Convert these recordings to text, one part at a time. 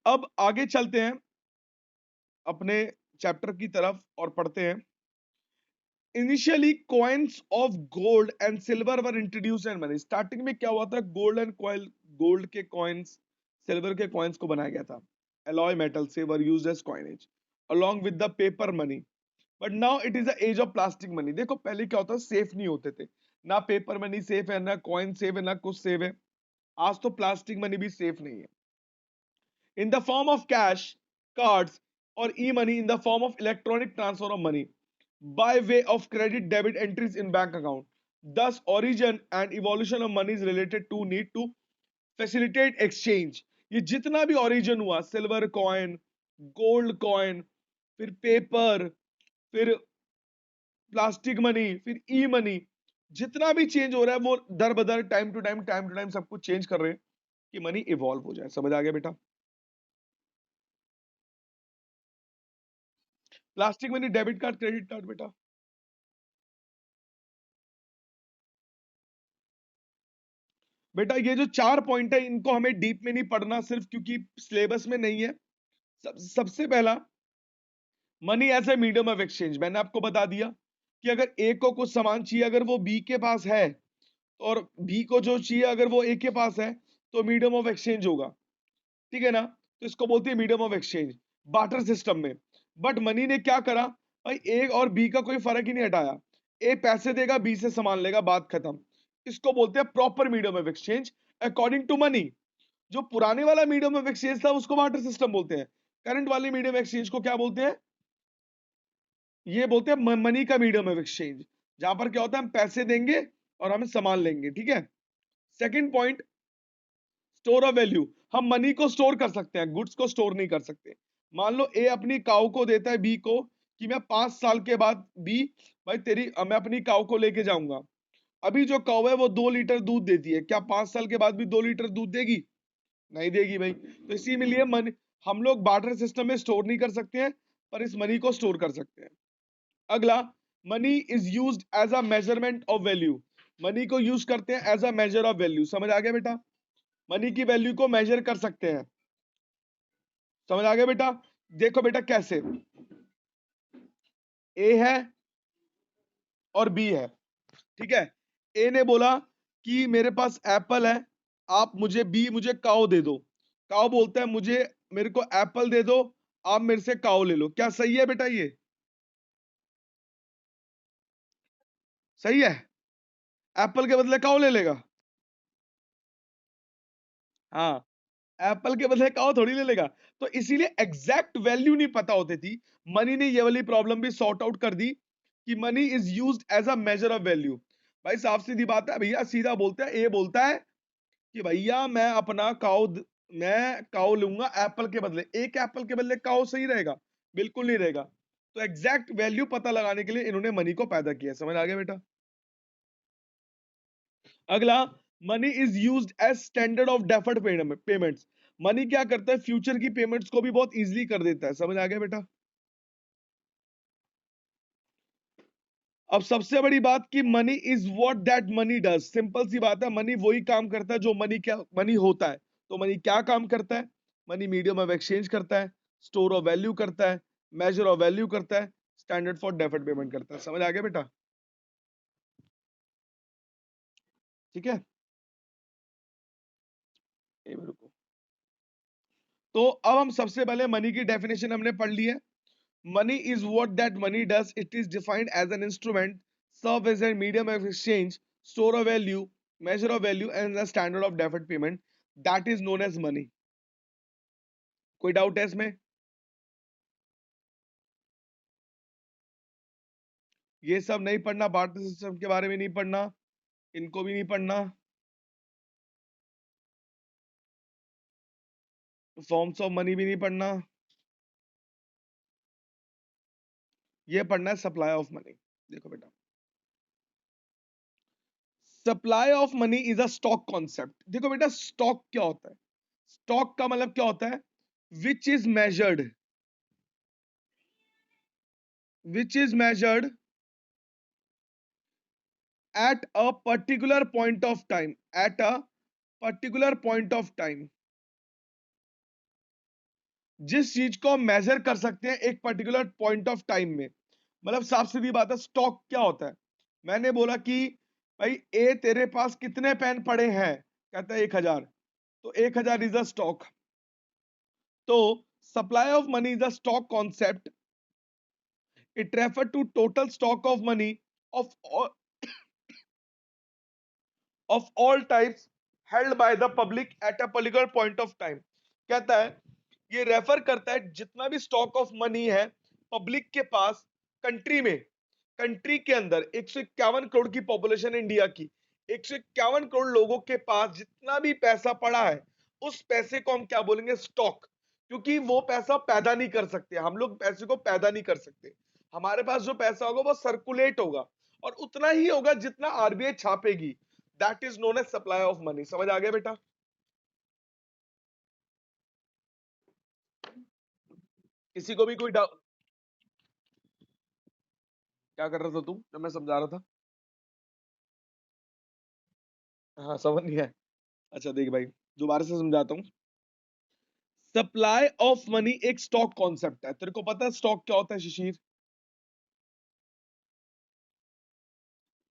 अब आगे चलते हैं अपने चैप्टर की तरफ और पढ़ते हैं। Initially coins of gold and silver were introduced in money. Starting में क्या हुआ था, गोल्ड एंड कॉइन, गोल्ड के कॉइन्स, सिल्वर के कॉइन्स को बनाया गया था, alloy मेटल से were used as coinage along with the paper money, but now it is the age of plastic money। देखो पहले क्या होता, सेफ नहीं होते थे, ना पेपर मनी सेफ है, ना कॉइन सेफ है, ना कुछ सेफ है। आज तो प्लास्टिक मनी भी सेफ नहीं है। In the form of cash, cards, or e-money, in the form of electronic transfer of money by way of credit debit entries in bank account। Thus origin and evolution of money is related to need to facilitate exchange। ये जितना भी origin हुआ, silver coin, gold coin, फिर paper, फिर plastic money, फिर ई money, जितना भी change हो रहा है वो दर बदर टाइम टू टाइम सब कुछ चेंज कर रहे हैं कि मनी इवॉल्व हो जाए। समझ आ गया बेटा? Plastic money, debit card, credit card बेटा। बेटा ये जो चार पॉइंट है इनको हमें डीप में नहीं पढ़ना, सिर्फ क्योंकि सिलेबस में नहीं है। सबसे पहला, money as a medium of exchange. मैंने आपको बता दिया कि अगर ए को कुछ सामान चाहिए, अगर वो बी के पास है, और बी को जो चाहिए अगर वो ए के पास है, तो मीडियम ऑफ एक्सचेंज होगा। ठीक है ना? तो इसको बोलते हैं medium of exchange, barter system में। बट मनी ने क्या करा भाई, ए और बी का कोई फर्क ही नहीं हटाया। ए पैसे देगा, बी से सामान लेगा, बात खत्म। इसको बोलते हैं proper medium of exchange according to money. जो पुराने वाला मीडियम ऑफ एक्सचेंज था उसको बार्टर सिस्टम बोलते हैं। करंट वाले मीडियम एक्सचेंज को क्या बोलते हैं? ये बोलते हैं मनी का मीडियम ऑफ एक्सचेंज, जहां पर क्या होता है हम पैसे देंगे और हमें सामान लेंगे। ठीक है। Second point, store of value. हम मनी को स्टोर कर सकते हैं, गुड्स को स्टोर नहीं कर सकते। मान लो ए अपनी काऊ को देता है बी को कि मैं 5 साल के बाद बी, भाई तेरी मैं अपनी काऊ को लेके जाऊंगा। अभी जो काऊ है वो 2 लीटर दूध देती है, क्या 5 साल के बाद भी 2 लीटर दूध देगी? नहीं देगी भाई। तो इसी में लिए मनी, हम लोग बार्टर सिस्टम में स्टोर नहीं कर सकते हैं, पर इस मनी को स्टोर कर सकते हैं। अगला, money is used as a measurement of value. Money को यूज करते हैं as a measure of value. समझ आ गया बेटा? मनी की वैल्यू को मेजर कर सकते हैं। समझ आ गया बेटा? देखो बेटा कैसे, ए है और बी है। ठीक है। ए ने बोला कि मेरे पास एप्पल है, आप मुझे, बी मुझे काओ दे दो। काओ बोलता है मुझे, मेरे को एप्पल दे दो, आप मेरे से काओ ले लो। क्या सही है बेटा? ये सही है? एप्पल के बदले काओ ले लेगा? हाँ, एप्पल के बदले काओ थोड़ी ले लेगा। तो इसीलिए एग्जैक्ट वैल्यू नहीं पता होती थी। मनी ने ये वाली प्रॉब्लम भी सॉर्ट आउट कर दी कि money is used as a measure of value. भाई साफ सीधी बात है भैया, सीधा बोलता है, ए बोलता है कि भैया मैं अपना मैं काऊ लूंगा एप्पल के बदले। एक एप्पल के बदले काऊ सही रहेगा? बिल्कुल नहीं रहेगा। तो एग्जैक्ट वैल्यू पता लगाने के लिए इन्होंने मनी को पैदा किया। समझ आ गया बेटा? अगला, money is used as standard of deferred payments. Money क्या करता है, फ्यूचर की पेमेंट्स को भी बहुत इजीली कर देता है। समझ आ गया बेटा? अब सबसे बड़ी बात कि money is what that money does. Simple सी बात है, मनी वही काम करता है जो मनी होता है। तो मनी क्या काम करता है? मनी मीडियम ऑफ एक्सचेंज करता है, स्टोर ऑफ वैल्यू करता है, मेजर ऑफ वैल्यू करता है, स्टैंडर्ड फॉर डेफर्ड पेमेंट करता है। समझ आ गया बेटा? ठीक है। ये मेरे को, तो अब हम सबसे पहले मनी की डेफिनेशन हमने पढ़ ली है। Money is what that money does. It is defined as an instrument, serve as a medium of exchange, store of value, measure of value, and a standard of deferred payment. That is known as money. कोई doubt है इसमें? ये सब नहीं पढ़ना, barter system के बारे में नहीं पढ़ना, इनको भी नहीं पढ़ना, फॉर्म्स ऑफ मनी भी नहीं पढ़ना। ये पढ़ना है सप्लाई ऑफ मनी। देखो बेटा, supply of money is a stock concept. देखो बेटा, स्टॉक क्या होता है? स्टॉक का मतलब क्या होता है? Which is measured, which is measured at a particular point of time, at a particular point of time, जिस चीज को हम मेजर कर सकते हैं एक पर्टिकुलर पॉइंट ऑफ टाइम में। मतलब साफ सीधी बात है, स्टॉक क्या होता है? मैंने बोला कि भाई ए तेरे पास कितने पेन पड़े हैं, कहता है 1000, तो 1000 इज अ स्टॉक। तो supply of money is a stock concept, it refer to total stock of money of all types held by the public at a particular point of time. कहता है ये refer करता है जितना भी stock of money है public के पास कंट्री में, कंट्री के अंदर 151 करोड़ की पॉपुलेशन इंडिया की, 151 करोड़ लोगों के पास जितना भी पैसा पड़ा है उस पैसे को हम क्या बोलेंगे? स्टॉक। क्योंकि वो पैसा पैदा नहीं कर सकते हम लोग, पैसे को पैदा नहीं कर सकते। हमारे पास जो पैसा होगा वो सर्कुलेट होगा और उतना ही होगा जितना आरबीआई छापेगी। That is known as supply of money. समझ आ गया बेटा? किसी को भी कोई डाउट? क्या कर रहा था तू जब मैं समझा रहा था? हाँ समझ नहीं है। अच्छा देख भाई, दोबारा से समझाता हूँ। सप्लाई ऑफ मनी एक स्टॉक कॉन्सेप्ट है। तेरे को पता है स्टॉक क्या होता है शिशिर?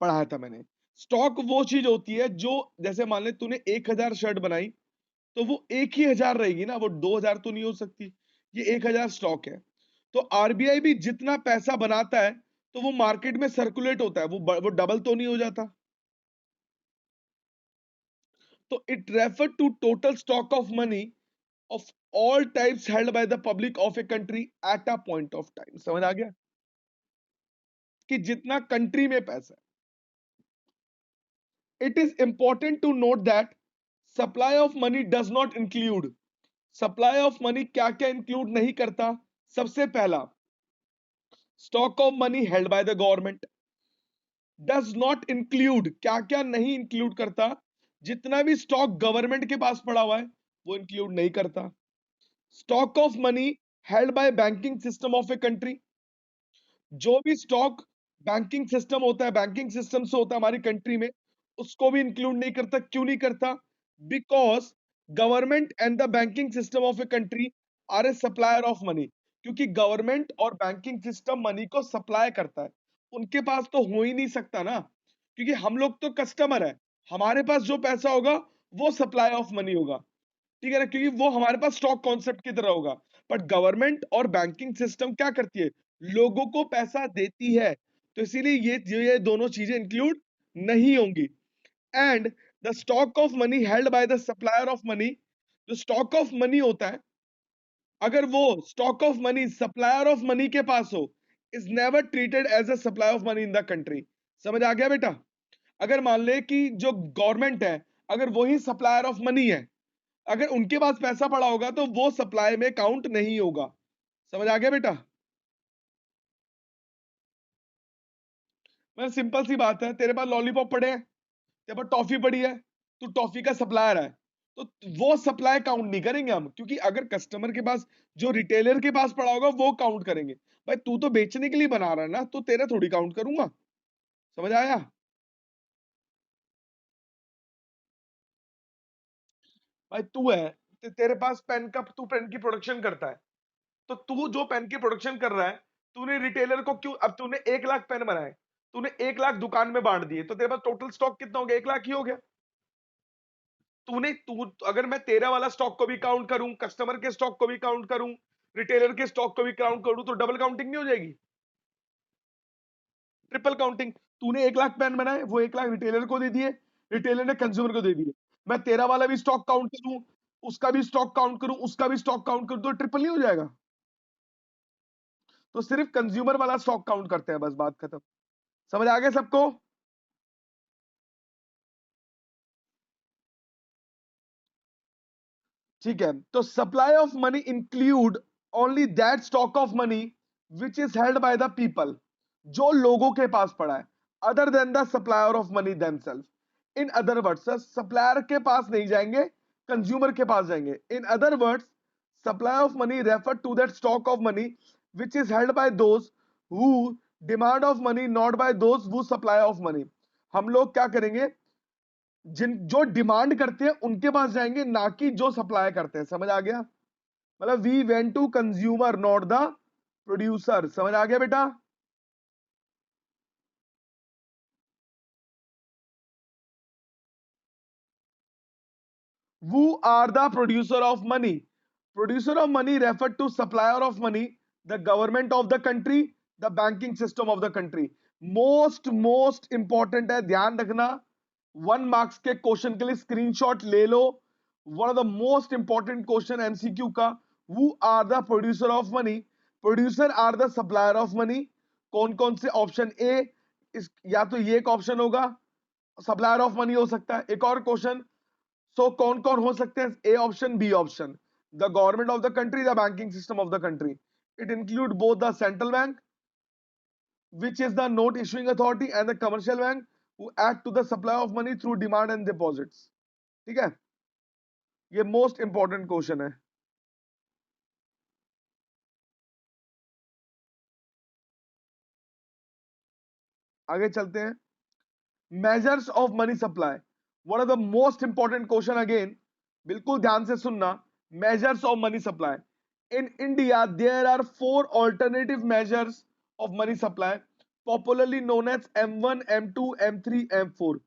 पढ़ाया था मैंने। स्टॉक वो चीज होती है जो, जैसे मान ले तूने 1000 शर्ट बनाई, तो वो एक ही हजार रहेगी ना, वो 2000 तो नहीं हो सकती। ये 1000 स्टॉक है। तो आरबीआई भी जितना पैसा बनाता है तो वो मार्केट में सर्कुलेट होता है, वो डबल तो नहीं हो जाता। तो it refer to total stock of money of all types held by the public of a country at a point of time. समझ आ गया? कि जितना कंट्री में पैसा है। It is important to note that supply of money does not include, supply of money क्या क्या इंक्लूड नहीं करता? सबसे पहला, stock of money held by the government. Does not include, क्या क्या नहीं इंक्लूड करता? जितना भी स्टॉक गवर्नमेंट के पास पड़ा हुआ है वो इंक्लूड नहीं करता। Stock of money held bye banking system of a country, जो भी स्टॉक बैंकिंग सिस्टम होता है, बैंकिंग सिस्टम से होता है हमारी कंट्री में, उसको भी इंक्लूड नहीं करता। क्यों नहीं करता? Because government and the banking system of a country are a supplier of money. क्योंकि गवर्नमेंट और बैंकिंग सिस्टम मनी को सप्लाई करता है, उनके पास तो हो ही नहीं सकता ना, क्योंकि हम लोग तो कस्टमर है। हमारे पास जो पैसा होगा वो सप्लाई ऑफ मनी होगा, ठीक है ना, क्योंकि वो हमारे पास स्टॉक कॉन्सेप्ट की तरह होगा। बट गवर्नमेंट और बैंकिंग सिस्टम क्या करती है? लोगों को पैसा देती है। तो इसीलिए ये दोनों चीजें इंक्लूड नहीं होंगी। And the stock of money held by the supplier of money, जो स्टॉक ऑफ मनी होता है, अगर वो stock of money supplier of money के पास हो, is never treated as a supply of money in the country. समझ आ गया बेटा? अगर मान ले कि जो गवर्नमेंट है, अगर वही सप्लायर ऑफ मनी है, अगर उनके पास पैसा पड़ा होगा तो वो सप्लाई में काउंट नहीं होगा। समझ आ गया बेटा? मैं सिंपल सी बात है, तेरे पास लॉलीपॉप पड़े हैं, तेरे पास टॉफी पड़ी है, तो टॉफी का सप्लायर है, तो वो सप्लाई काउंट नहीं करेंगे हम, क्योंकि अगर कस्टमर के पास, जो रिटेलर के पास पड़ा होगा वो काउंट करेंगे। भाई तू तो बेचने के लिए बना रहा है ना, तो तेरा थोड़ी काउंट करूंगा। समझ आया? भाई तू है, तेरे पास पेन का, तू पेन की प्रोडक्शन करता है, तो तू जो पेन की प्रोडक्शन कर रहा है, तूने रिटेलर को क्यों, अब तूने 1 लाख पेन बनाए, तूने 1 लाख दुकान में बांट दिए, तो तेरे पास टोटल स्टॉक कितना हो गया? 1 लाख ही हो गया। तूने तू अगर मैं तेरा वाला स्टॉक को भी काउंट करूं, कस्टमर के स्टॉक को भी काउंट करूं, रिटेलर के स्टॉक को भी काउंट करूं, तो डबल काउंटिंग नहीं हो जाएगी? Triple counting. तूने 1 लाख पेन बनाए, वो 1 लाख रिटेलर को दे दिए, रिटेलर ने कंज्यूमर को दे दिए। मैं तेरा वाला भी स्टॉक काउंट करूं, उसका भी स्टॉक काउंट करूं, उसका भी स्टॉक काउंट करूं, तो ट्रिपल नहीं हो जाएगा? तो सिर्फ कंज्यूमर वाला स्टॉक काउंट करते हैं, बस बात खत्म। समझ आ गया सबको? ठीक है, तो supply of money include only that stock of money which is held by the people, जो लोगों के पास पड़ा है, other than the supplier of money themselves. In other words, supplier के पास नहीं जाएंगे, कंज्यूमर के पास जाएंगे। In other words, supply of money refer to that stock of money which is held by those who demand of money, not by those who supply of money. हम लोग क्या करेंगे? जिन जो डिमांड करते हैं उनके पास जाएंगे, ना कि जो सप्लाई करते हैं। समझ आ गया? मतलब we went to consumer not the producer. समझ आ गया बेटा? Who are the producer of money? Producer of money refer to supplier of money, the government of the country, the banking system of the country. Most important है, ध्यान रखना। 1 marks के question के लिए स्क्रीनशॉट ले लो। One of the most important question MCQ का। Who are the producer of money? Producer are the supplier of money. कौन कौन से ऑप्शन ए, या तो ये एक ऑप्शन होगा, सप्लायर ऑफ मनी हो सकता है। एक और क्वेश्चन, सो कौन कौन हो सकते हैं? A option, B option, the government of the country, the banking system of the country. It include both the central bank which is the note issuing authority and the commercial bank who act to the supply of money through demand and deposits. ठीक है, ये most important question है। आगे चलते हैं। Measures of money supply, one of the most important question again, बिल्कुल ध्यान से सुनना। Measures of money supply in India there are 4 alternative measures of money supply popularly known as M1, M2, M3, M4.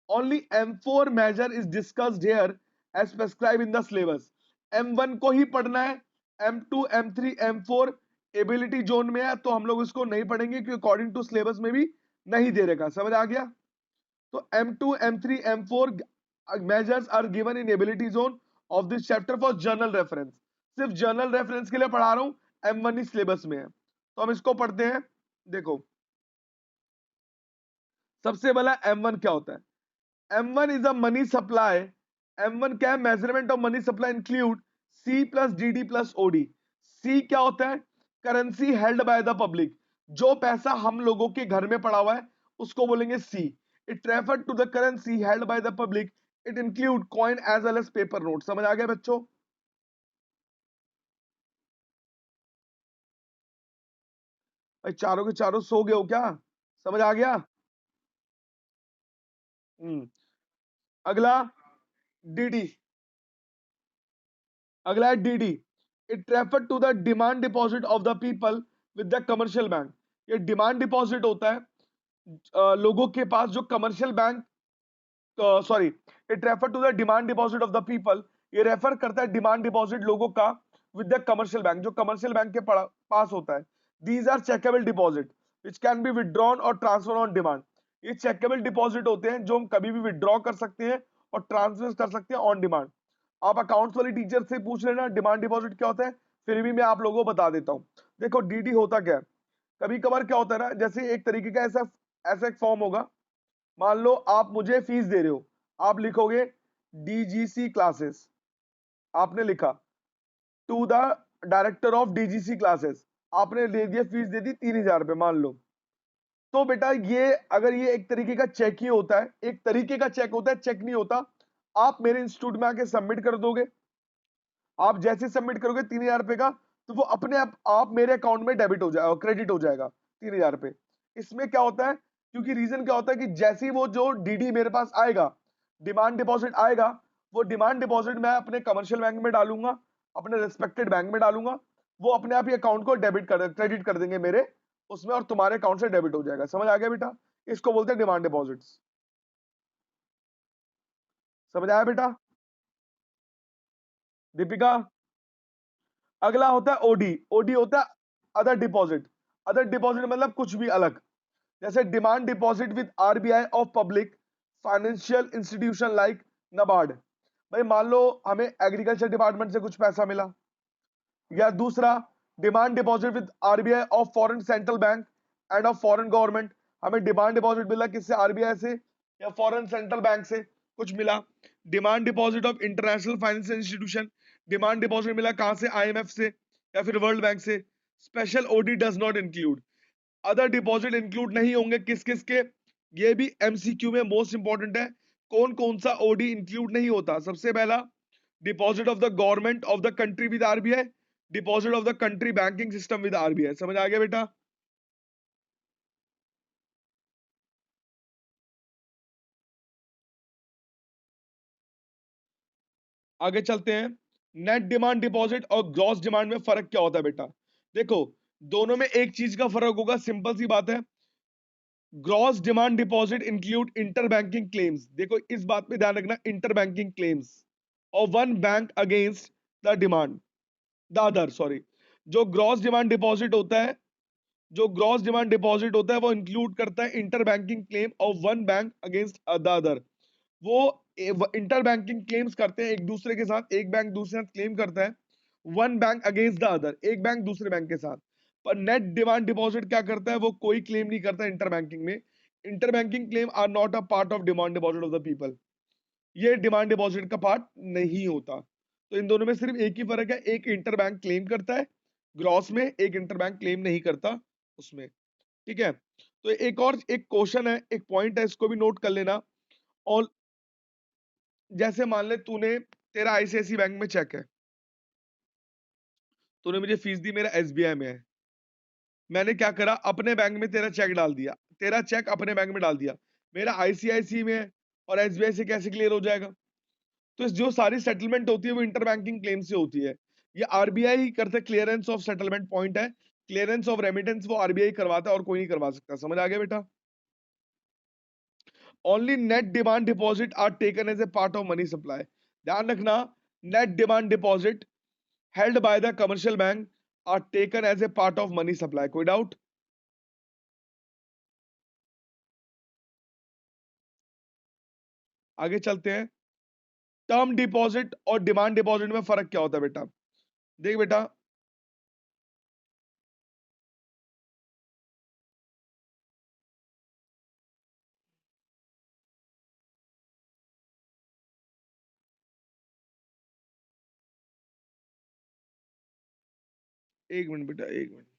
Only M4 measure is discussed here as prescribed in the syllabus. M1 को ही पढ़ना है, M2, M3, M4 ability zone में है, तो हम लोग इसको नहीं पढ़ेंगे क्योंकि अकॉर्डिंग टू सिलेबस में भी नहीं दे रखा। समझ आ गया? तो M2, M3, M4 measures are given in ability zone of this chapter for journal reference। सिर्फ जर्नल रेफरेंस के लिए पढ़ा रहा हूं, M1 ही सिलेबस में है, तो हम इसको पढ़ते हैं। देखो, सबसे पहला M1 क्या होता है? M1 is a money supply. M1 क्या है? Measurement of money supply include C plus DD plus OD। C क्या होता है? Currency held by the public. जो पैसा हम लोगों के घर में पड़ा हुआ है उसको बोलेंगे C। It refer to the currency held by the public. It include coin as well as paper note. समझ आ गया बच्चों? भाई चारों के चारों सो गए हो क्या? समझ आ गया? हम्म। अगला DD, अगला है DD। It refer to the demand deposit of the people with the commercial bank. ये डिमांड डिपॉजिट होता है लोगों के पास जो commercial bank, sorry, it refer to the demand deposit of the people. ये रेफर करता है डिमांड डिपॉजिट लोगों का विद द कमर्शियल बैंक, जो कमर्शियल बैंक के पास होता है। These are checkable deposit which can be withdrawn और ट्रांसफर ऑन डिमांड। ये चेकेबल डिपॉजिट होते हैं जो हम कभी भी विड्रॉ कर सकते हैं और ट्रांसफर कर सकते हैं ऑन डिमांड। आप अकाउंट्स वाली टीचर से पूछ लेना डिमांड डिपॉजिट क्या होता है, फिर भी मैं आप लोगों को बता देता हूं। देखो डीडी होता क्या है, कभी कभार क्या होता है ना, जैसे एक तरीके का ऐसा ऐसा एक फॉर्म होगा। मान लो आप मुझे फीस दे रहे हो, आप लिखोगे डीजीसी क्लासेस, आपने लिखा to the director of DGC classes, आपने ले दिया, फीस दे दी 3,000 रुपए मान लो। तो बेटा ये अगर ये एक तरीके का चेक ही होता है, एक तरीके का चेक होता है, चेक नहीं होता। आप मेरे इंस्टीट्यूट में आके सबमिट कर दोगे, आप जैसे सबमिट करोगे 3,000 रुपए का, तो वो अपने आप मेरे अकाउंट में डेबिट हो जाएगा, क्रेडिट हो जाएगा 3,000 रुपए। इसमें क्या होता है, क्योंकि रीजन क्या होता है कि जैसे ही वो जो डीडी मेरे पास आएगा, डिमांड डिपॉजिट आएगा, वो डिमांड डिपॉजिट मैं अपने कमर्शियल बैंक में डालूंगा, अपने रिस्पेक्टेड बैंक में डालूंगा, वो अपने आप ही अकाउंट को डेबिट कर क्रेडिट कर देंगे मेरे उसमें, और तुम्हारे अकाउंट से डेबिट हो जाएगा। समझ आ गया बेटा? इसको बोलते हैं डिमांड डिपॉजिट्स। समझ आया बेटा? दीपिका, अगला होता है ओडी। ओडी होता है अदर डिपॉजिट। अदर डिपॉजिट मतलब कुछ भी अलग, जैसे demand deposit with RBI of public financial institution like NABARD. भाई मान लो हमें एग्रीकल्चर डिपार्टमेंट से कुछ पैसा मिला, या दूसरा demand deposit with RBI of foreign central bank end of foreign government. हमें डिमांड डिपॉजिट मिला किससे? आरबीआई से या फॉरेन सेंट्रल बैंक से कुछ मिला। Demand deposit of international financial institution, demand deposit मिला कहां से? आईएमएफ से या फिर वर्ल्ड बैंक से। Special OD does not include. Other deposit include नहीं होंगे किस किस के? ये भी एमसीक्यू में मोस्ट इंपॉर्टेंट है। कौन कौन सा ओडी इंक्लूड नहीं होता? सबसे पहला, deposit of the government of the country with RBI, deposit of the country banking system with RBI. समझ आ गया बेटा? आगे चलते हैं। नेट डिमांड डिपॉजिट और ग्रॉस डिमांड में फर्क क्या होता है बेटा? देखो, दोनों में एक चीज का फर्क होगा, सिंपल सी बात है। Gross demand deposit include inter banking claims, देखो इस बात पे ध्यान रखना, इंटर बैंकिंग क्लेम्स और one bank against the demand the other, sorry. जो ग्रॉस डिमांड डिपॉजिट होता है, जो ग्रॉस डिमांड डिपॉजिट होता है वो इंक्लूड करता है इंटर बैंकिंग क्लेम और one bank against the other. वो इंटर बैंकिंग क्लेम्स करते हैं एक दूसरे के साथ, एक बैंक दूसरे के साथ क्लेम करता है, one bank against the other, एक बैंक दूसरे बैंक के साथ। पर नेट डिमांड डिपॉजिट क्या करता है, वो कोई क्लेम नहीं करता इंटर बैंकिंग में। Inter banking claim are not a part of demand deposit of the people, ये डिमांड डिपॉजिट का पार्ट नहीं होता। तो इन दोनों में सिर्फ एक ही फर्क है, एक इंटर बैंक क्लेम करता है ग्रॉस में, एक इंटर बैंक क्लेम नहीं करता उसमें। ठीक है, तो एक और एक क्वेश्चन है, एक पॉइंट है, इसको भी नोट कर लेना। और जैसे मान ले तूने, तेरा आईसीआईसी बैंक में चेक है, तूने मुझे फीस दी, मेरा एसबीआई में है, मैंने क्या करा, अपने बैंक में तेरा चेक डाल दिया, तेरा चेक अपने बैंक में डाल दिया, मेरा आईसीआईसी में है और एसबीआई से कैसे क्लियर हो जाएगा? तो जो सारी सेटलमेंट होती है वो इंटर बैंकिंग क्लेम से होती है। ये आरबीआई ही करता है, क्लियरेंस ऑफ सेटलमेंट पॉइंट है, क्लियरेंस ऑफ रेमिटेंस वो आरबीआई करवाता है और कोई नहीं करवा सकता। समझ आ गया बेटा? Only net demand deposit are taken as a part of money supply. ध्यान रखना, net demand deposit held by the commercial bank are taken as a part of money supply। कोई डाउट? आगे चलते हैं। टर्म डिपॉजिट और demand deposit में फर्क क्या होता है बेटा? देख बेटा, एक मिनट बेटा, एक मिनट।